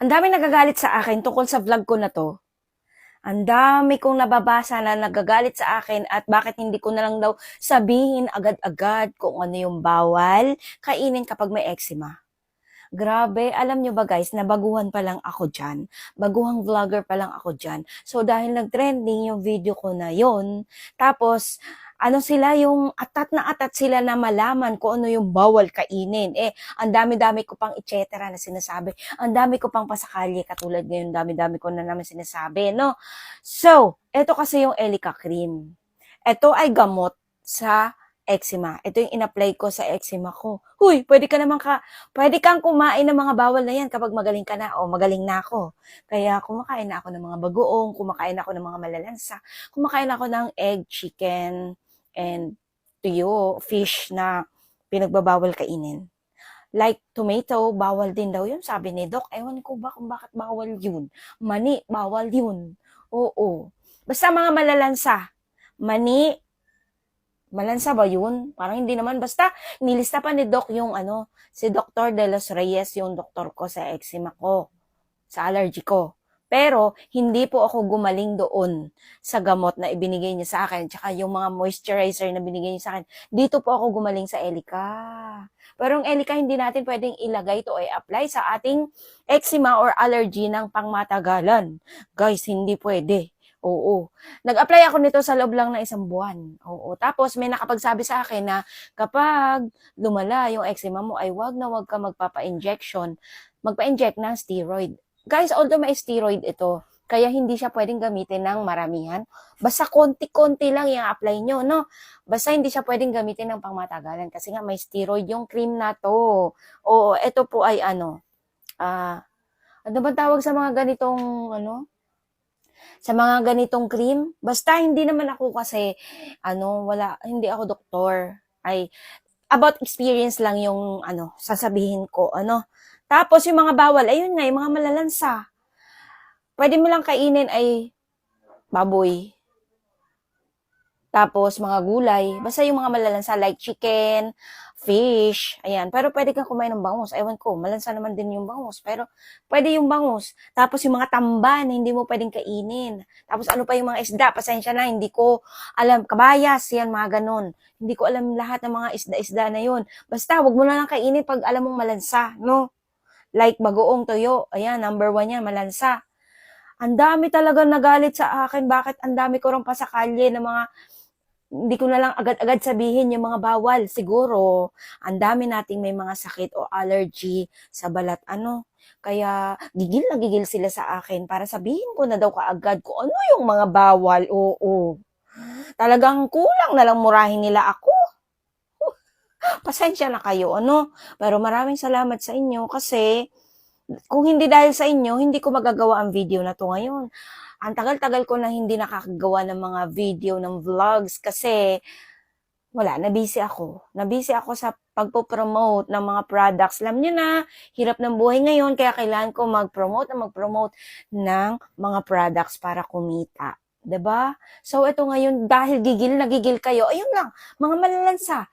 Ang dami nagagalit sa akin tungkol sa vlog ko na 'to. Ang dami kong nababasa na nagagalit sa akin at bakit hindi ko na lang daw sabihin agad-agad kung ano yung bawal kainin kapag may eczema. Grabe, alam nyo ba guys, nabaguhan pa lang ako dyan. Baguhang vlogger pa lang ako dyan. So dahil nag-trending yung video ko na yon, tapos ano sila yung atat na atat sila na malaman kung ano yung bawal kainin. Ang dami-dami ko pang etc. na sinasabi. Ang dami ko pang pasakalye katulad ngayon, dami-dami ko na naman sinasabi, no? So, eto kasi yung Elica cream. Ito ay gamot sa eczema. Ito yung in-apply ko sa eczema ko. Huy, pwede kang kumain ng mga bawal na yan kapag magaling ka na o magaling na ako. Kaya kumakain na ako ng mga bagoong, kumakain ako ng mga malalansa, kumakain ako ng egg, chicken, and tuyo, fish na pinagbabawal kainin. Like tomato, bawal din daw yun, sabi ni Doc. Ewan ko ba kung bakit bawal yun. Mani, bawal yun. Oo. Basta mga malalansa. Mani, malansa ba yun? Parang hindi naman. Basta, nilista pa ni Doc yung si Dr. De Los Reyes, yung doktor ko sa eczema ko, sa allergy ko. Pero, hindi po ako gumaling doon sa gamot na ibinigay niya sa akin, tsaka yung mga moisturizer na binigay niya sa akin. Dito po ako gumaling sa Elica. Pero yung Elica, hindi natin pwedeng ilagay to o i-apply sa ating eczema or allergy ng pangmatagalan. Guys, hindi pwede. Oo. Nag-apply ako nito sa loob lang ng 1 buwan. Oo. Tapos may nakapagsabi sa akin na kapag lumala yung eczema mo ay wag na wag ka magpapa-injection, magpa-inject ng steroid. Guys, although may steroid ito, kaya hindi siya pwedeng gamitin ng maramihan. Basta konti-konti lang i-apply nyo, no? Basta hindi siya pwedeng gamitin ng pangmatagalan kasi nga may steroid yung cream na to. Oo, ito po ay ano ba tawag sa mga ganitong sa mga ganitong cream. Basta hindi naman ako kasi, hindi ako doktor. Ay, about experience lang yung, sasabihin ko, Tapos, yung mga bawal, ayun nga, yung mga malalansa. Pwede mo lang kainin ay baboy. Tapos, mga gulay. Basta yung mga malalansa like chicken, fish, ayan. Pero pwede kang kumain ng bangus. Ewan ko, malansa naman din yung bangus. Pero pwede yung bangus. Tapos yung mga tamban, hindi mo pwedeng kainin. Tapos ano pa yung mga isda, pasensya na, hindi ko alam. Kabayas, yan, mga ganon. Hindi ko alam lahat ng mga isda-isda na yun. Basta, wag mo na lang kainin pag alam mong malansa, no? Like bagoong toyo, ayan, number 1 yan, malansa. Ang dami talaga nagalit sa akin. Bakit ang dami ko rin pasakalye ng mga hindi ko na lang agad-agad sabihin yung mga bawal. Siguro, ang dami nating may mga sakit o allergy sa balat. Kaya gigil na gigil sila sa akin para sabihin ko na daw kaagad kung ano yung mga bawal. Oo. Talagang kulang na lang murahin nila ako. Pasensya na kayo, Pero maraming salamat sa inyo kasi kung hindi dahil sa inyo, hindi ko magagawa ang video na to ngayon. Ang tagal-tagal ko na hindi nakakagawa ng mga video, ng vlogs kasi wala, nabisi ako. Nabisi ako sa pagpo-promote ng mga products. Alam niyo na, hirap ng buhay ngayon kaya kailangan ko mag-promote ng mga products para kumita. 'Di ba? So ito ngayon dahil gigil na gigil kayo, ayun lang, mga malalansa.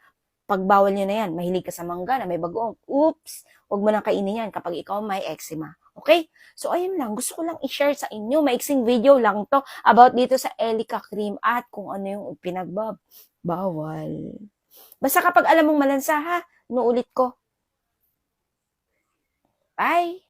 Pagbawal nyo na yan, mahilig ka sa mangga na may bagoong, oops, huwag mo nang kainin yan kapag ikaw may eczema. Okay? So, ayun lang. Gusto ko lang i-share sa inyo. Maiksing video lang to about dito sa Elica cream at kung ano yung bawal. Basta kapag alam mong malansa ha, nuulit ko. Bye!